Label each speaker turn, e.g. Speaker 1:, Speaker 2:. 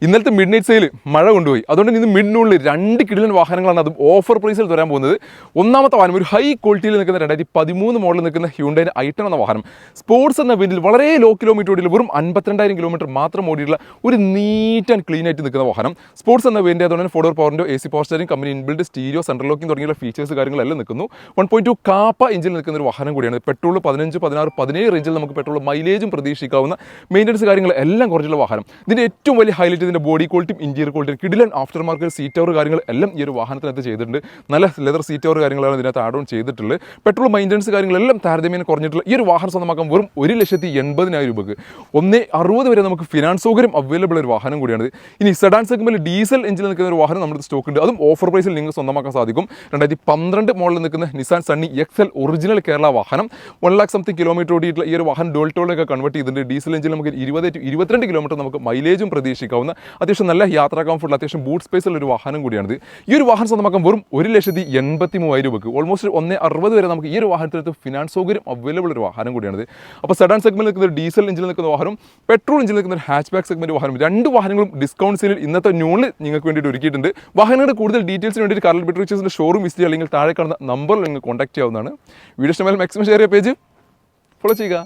Speaker 1: ഇന്നലത്തെ mid night sale മഴ കൊണ്ടുപോയി. അതുകൊണ്ട് ഇന്ന് മിഡിനുള്ളിൽ 2 കിടിലൻ വാഹനങ്ങളാണ് അതും ഓഫർ പ്രൈസിൽ തരാൻ പോകുന്നത്. ഒന്നാമത്തെ വാഹനം ഒരു ഹൈ ക്വാളിറ്റിയിൽ നിൽക്കുന്ന 2013 മോഡൽ നിൽക്കുന്ന ഹ്യുണ്ടായി ഐ10 എന്ന വാഹനം. സ്പോർട്സ് എന്ന വേരിയന്റിൽ വളരെ ലോ കിലോമീറ്റർ ഓടിയുള്ള വെറും 52,000 കിലോമീറ്റർ മാത്രം ഓടിയിട്ടുള്ള ഒരു നീറ്റ് ആൻഡ് ക്ലീൻ ആയിട്ട് നിൽക്കുന്ന വാഹനം. സ്പോർട്സ് എന്ന വേരിയന്റ് അതുകൊണ്ട് 4 പവറിൻ്റെ AC power steering, company inbuilt stereo, central locking തുടങ്ങിയുള്ള ഫീച്ചേഴ്സ് കാര്യങ്ങളെല്ലാം നിൽക്കുന്നു. 1.2 കാപ്പ എഞ്ചിൽ നിൽക്കുന്ന ഒരു വാഹനം കൂടിയാണ്. പെട്രോൾ 15, 16, 17 റേഞ്ചിൽ നമുക്ക് പെട്രോൾ മൈലേജും പ്രതീക്ഷിക്കാവുന്ന മെയിൻ്റനൻസ് കാര്യങ്ങളെല്ലാം കുറച്ചുള്ള വാഹനം. ഇതിൻ്റെ ഏറ്റവും വലിയ ഹൈലൈറ്റ് ഇതിൻ്റെ ബോഡി ക്വാളിറ്റിയും ഇന്റീരിയർ ക്വാളിറ്റിയും കിടിലൻ ആഫ്റ്റർ മാർക്കറ്റ് സീറ്റ് കവർ കാര്യങ്ങൾ എല്ലാം ഈ ഒരു വാഹനത്തിനകത്ത് ചെയ്തിട്ടുണ്ട്. നല്ല ലെതർ സീറ്റ് കവർ കാര്യങ്ങളാണ് ഇതിനകത്ത് ആഡ് ഓൺ ചെയ്തിട്ടുള്ളത്. പെട്രോൾ മെയിൻ്റനൻസ് കാര്യങ്ങളെല്ലാം താരതമ്യം കുറഞ്ഞിട്ടുള്ള ഈ ഒരു വാഹനം സ്വന്തമാക്കാൻ വെറും 1,80,000 രൂപയ്ക്ക് 1,60 വരെ നമുക്ക് ഫിനാൻസ് സൗകര്യം അവൈലബിൾ ഒരു വാഹനം കൂടിയാണ്. ഇനി സെഡാൻ സെഗ്മെന്റിൽ ഡീസൽ എഞ്ചിൽ നിൽക്കുന്ന ഒരു വാഹനം നമ്മുടെ സ്റ്റോക്ക് ഉണ്ട്. അതും ഓഫർ പ്രൈസിൽ നിങ്ങൾക്ക് സ്വന്തമാക്കാൻ സാധിക്കും. 2012 മോഡലിൽ നിൽക്കുന്ന Nissan Sunny XL original Kerala വാഹനം 1 lakh സംതിങ് കിലോമീറ്റർ ഓടിയിട്ടുള്ള ഈ ഒരു വാഹനം ഡോൾ ടോളിലൊക്കെ കൺവേർട്ട് ചെയ്തിട്ടുണ്ട്. ഡീസൽ എഞ്ചിൽ നമുക്ക് 20 to 22 കിലോമീറ്റർ നമുക്ക് മൈലേജും പ്രതീക്ഷിക്കാവുന്ന അത്യാവശ്യം നല്ല യാത്രാ കംഫർട്ട്, അത്യാവശ്യം ബൂട്ട് സ്പേസുള്ള ഒരു വാഹനം കൂടിയാണിത്. ഈ ഒരു വാഹനം സ്വന്തമാക്കാൻ വെറും 1,83,000 രൂപയ്ക്ക് ഓൾമോസ്റ്റ് 1,60 വരെ നമുക്ക് ഈ ഒരു വാഹനത്തിനകത്ത് ഫിനാൻസ് സൗകര്യം അവൈലബിൾ ഒരു വാഹനം കൂടിയാണിത്. അപ്പോൾ സെഡാൻ സെഗ്മെന്റിൽ നിൽക്കുന്ന ഡീസൽ എഞ്ചിൽ നിൽക്കുന്ന വാഹനം, പെട്രോൾ എഞ്ചിൽ നിൽക്കുന്ന ഹാച്ച് ബാക്ക് സെഗ്മെന്റ് വാഹനം, 2 വാഹനങ്ങളും ഡിസ്കൗണ്ട് സെയിലിൽ ഇന്നത്തെ ന്യൂണിൽ നിങ്ങൾക്ക് വേണ്ടിയിട്ട് ഒരുക്കിയിട്ടുണ്ട്. വാഹനങ്ങളുടെ കൂടുതൽ ഡീറ്റെയിൽസിന് വേണ്ടിയിട്ട് കാർൽ ബെട്രിച്ചേഴ്സിന്റെ ഷോറൂം വിസിറ്റ് അല്ലെങ്കിൽ താഴെ കാണുന്ന നമ്പറിൽ നിങ്ങൾ കോൺടാക്ട് ചെയ്യാവുന്നതാണ്. വീഡിയോ ഇഷ്ടമായാൽ മാക്സിമം ഷെയർ ചെയ്യുക, പേജ് ഫോളോ ചെയ്യുക.